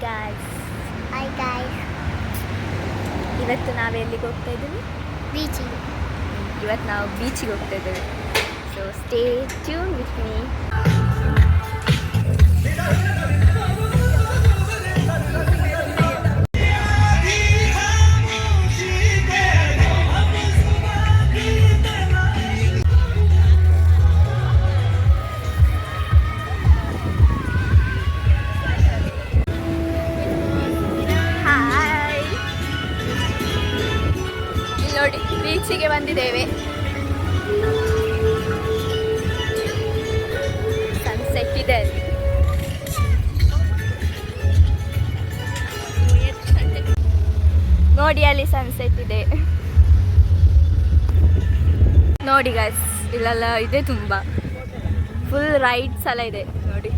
Guys. Hi guys. ಇವತ್ತು ನಾವು ಎಲ್ಲಿಗೆ ಹೋಗ್ತಾ ಇದ್ದೀವಿ? ಬೀಚಿಗೆ. ಇವತ್ತು ನಾವು ಬೀಚಿಗೆ ಹೋಗ್ತಾ ಇದ್ದೇವೆ. So stay tune with me. ನೋಡಿ, ಬೀಚಿಗೆ ಬಂದಿದ್ದೇವೆ. ಸನ್ಸೆಟ್ ಇದೆ ಅಲ್ಲಿ. ನೋಡಿ, ಅಲ್ಲಿ ಸನ್ಸೆಟ್ ಇದೆ ನೋಡಿ ಗೈಸ್. ಇಲ್ಲೆಲ್ಲ ಇದೆ, ತುಂಬ ಫುಲ್ ರೈಡ್ಸ್ ಎಲ್ಲ ಇದೆ ನೋಡಿ.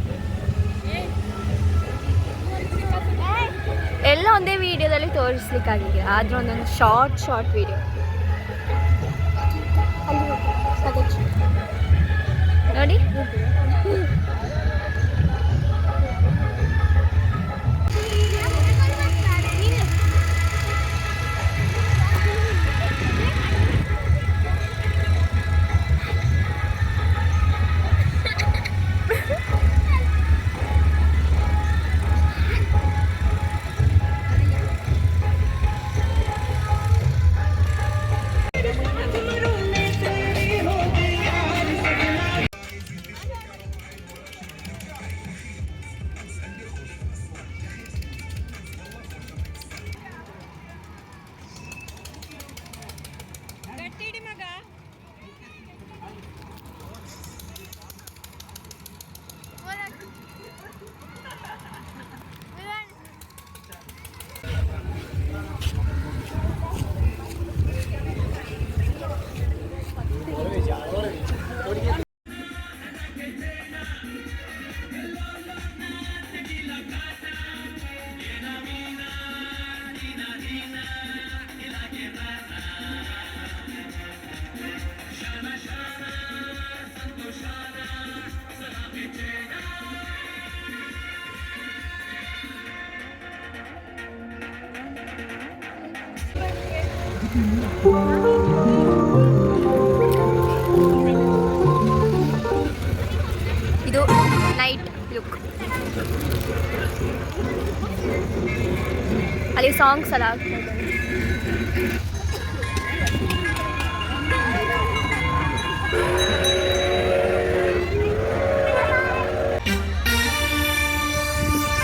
ಎಲ್ಲ ಒಂದೇ ವಿಡಿಯೋದಲ್ಲಿ ತೋರಿಸ್ಲಿಕ್ಕಾಗಿದೆ, ಆದ್ರೆ ಒಂದೊಂದು ಶಾರ್ಟ್ ವಿಡಿಯೋ ನೋಡಿ. ಇದು ನೈಟ್ ಲುಕ್. ಅಲ್ಲಿ ಸಾಂಗ್ಸ್ ಎಲ್ಲ ಆಗ್ತದೆ.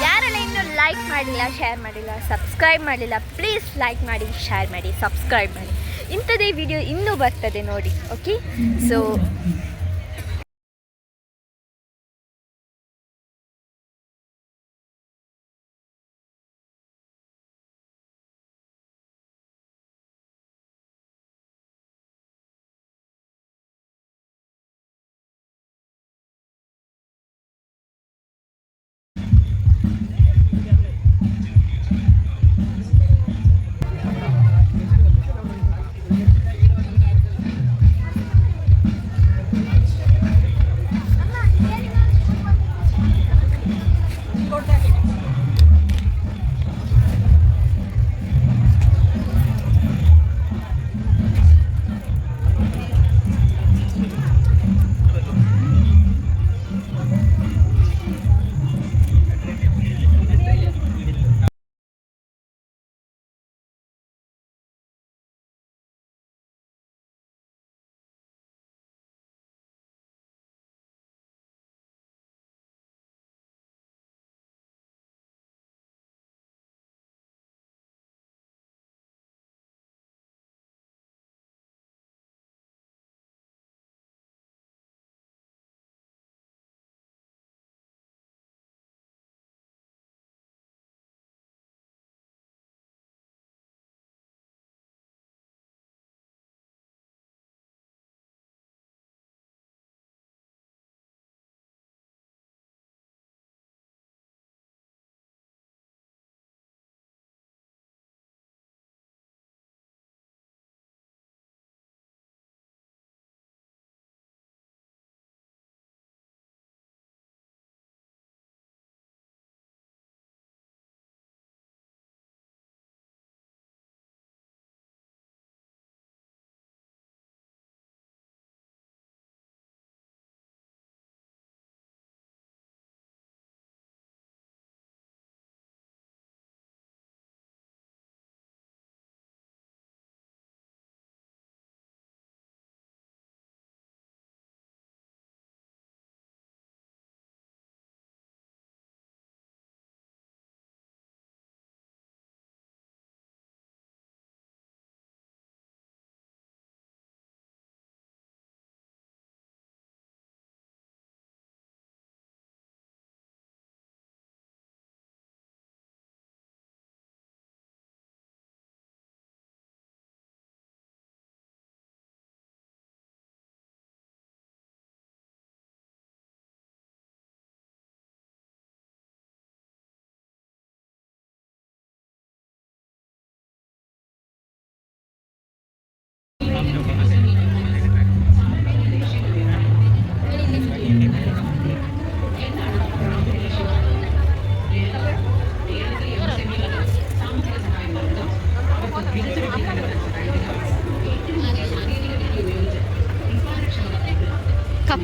ಯಾರೆಲ್ಲ ಇನ್ನೂ ಲೈಕ್ ಮಾಡಿಲ್ಲ, ಶೇರ್ ಮಾಡಿಲ್ಲ, ಸಬ್ಸ್ಕ್ರೈಬ್ ಮಾಡಿಲ್ಲ, ಪ್ಲೀಸ್ ಲೈಕ್ ಮಾಡಿ, ಶೇರ್ ಮಾಡಿ, ಸಬ್ಸ್ಕ್ರೈಬ್ ಮಾಡಿ. ಇಂಥದ್ದೇ ವಿಡಿಯೋ ಇನ್ನೂ ಬರ್ತದೆ ನೋಡಿ. ಓಕೆ, ಸೊ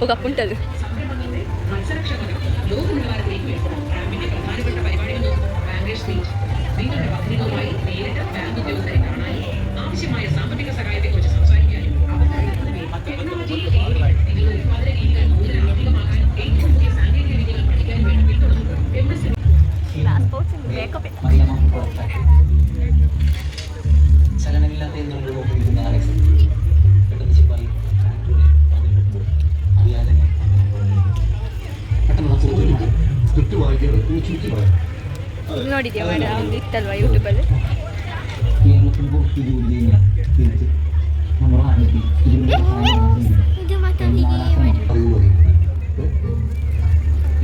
ಹೋಗ ಪುಂಟದು ആവശ്യമായ സാമ്പത്തിക സഹായത്തെക്കുറിച്ച് സംസാരിക്കാനും ടെക്നോളജി ഉൽപ്പാദന രീതികൾ കൂടുതൽ ആധുനികമാക്കാൻ ഏറ്റവും പുതിയ സാങ്കേതിക വിദ്യകൾ പഠിക്കാൻ വേണ്ടി പിന്തുണന്നു ചലനമില്ലാത്ത എന്നുള്ള നോക്കിയിരുന്ന ആലക്സ് പെട്ടെന്ന് ചിപ്പായി അറിയാതെ പെട്ടെന്ന് സ്ക്രിപ്റ്റ് വായിക്കാറ് ചുറ്റി പറയാം ನೋಡಿದ್ಯಾ ಮಾಡ ಅವ್ನು ಇತ್ತಲ್ವಾ ಯೂಟ್ಯೂಬಲ್ಲಿ കേരളത്തിൽ പുറത്ത് ജോലി ചെയ്യുന്ന തിരിച്ച് നമ്മുടെ നാട്ടിലെത്തി ಇದು ಮತ್ತೊಂದು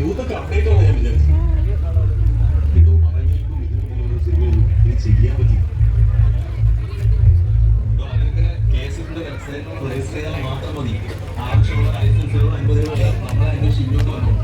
യൂത്തൊക്കെ അപ്ഡേറ്റ് ആണ് ഞാൻ വിചാരിച്ചത് ഇത് മറങ്ങിയിട്ടും ഇതിനു മുകളിലുള്ള സിനിമയൊന്നും ഇത് ചെയ്യാൻ പറ്റില്ല കേസിന്റെ രജിസ്റ്റർ ചെയ്താൽ മാത്രം മതി ആവശ്യമുള്ള ലൈസൻസുകൾ 50 രൂപ നമ്മളെ അന്വേഷിച്ച് ഇങ്ങോട്ട് വന്നു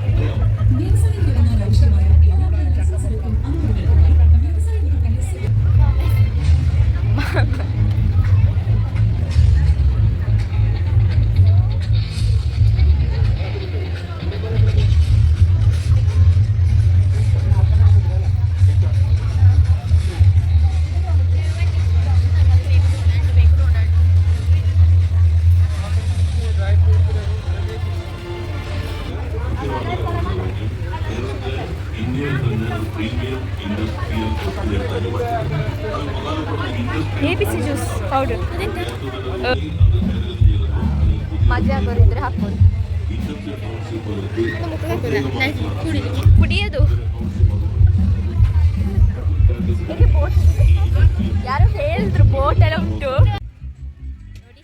ABC ಜ್ಯೂಸ್ ಪೌಡರ್ ಮದುವೆ ಆಗೋರಿದ್ರೆ ಹಾಕ್ಬೋದು ಕುಡಿಯೋದು ಹೇಗೆ ಬೋಟ್ ಯಾರೋ ಹೇಳಿದ್ರು ಬೋಟ್ ಎಲ್ಲ ಉಂಟು ನೋಡಿ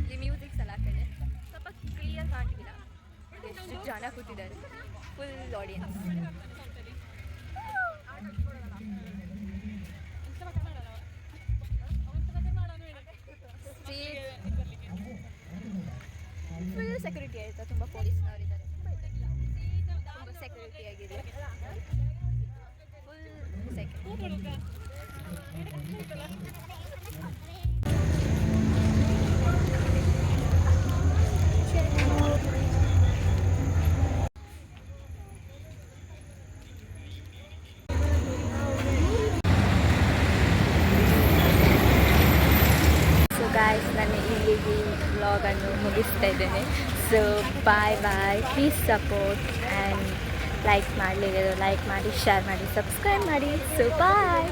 ಇಲ್ಲಿ ಮ್ಯೂಸಿಕ್ಸ್ ಎಲ್ಲ ಕಡೆ ಸ್ವಲ್ಪ ಕ್ಲಿಯರ್ ಕಾಣ್ತಿಲ್ಲ ಎಷ್ಟು ಜನ ಕೂತಿದ್ದಾರೆ ಫುಲ್ ಆಡಿಯನ್ಸ್ ಫುಲ್ ಸೆಕ್ಯೂರಿಟಿ ಆಯಿತಾ ತುಂಬ ಪೊಲೀಸ್ನವರಿದ್ದಾರೆ ತುಂಬ ಸೆಕ್ಯೂರಿಟಿ ಆಗಿದೆ ಫುಲ್ ಸೆಕ್ಯೂರಿಟಿ ಗಾಯ್ಸ್ ನಾನು ಇಲ್ಲಿಗೆ ವ್ಲಾಗನ್ನು ಮುಗಿಸ್ತಾ ಇದ್ದೇನೆ so bye bye please support and like ಮಾಡಲಿಲ್ಲ ಲೈಕ್ ಮಾಡಿ ಶೇರ್ ಮಾಡಿ ಸಬ್ಸ್ಕ್ರೈಬ್ ಮಾಡಿ ಸೊ ಬಾಯ್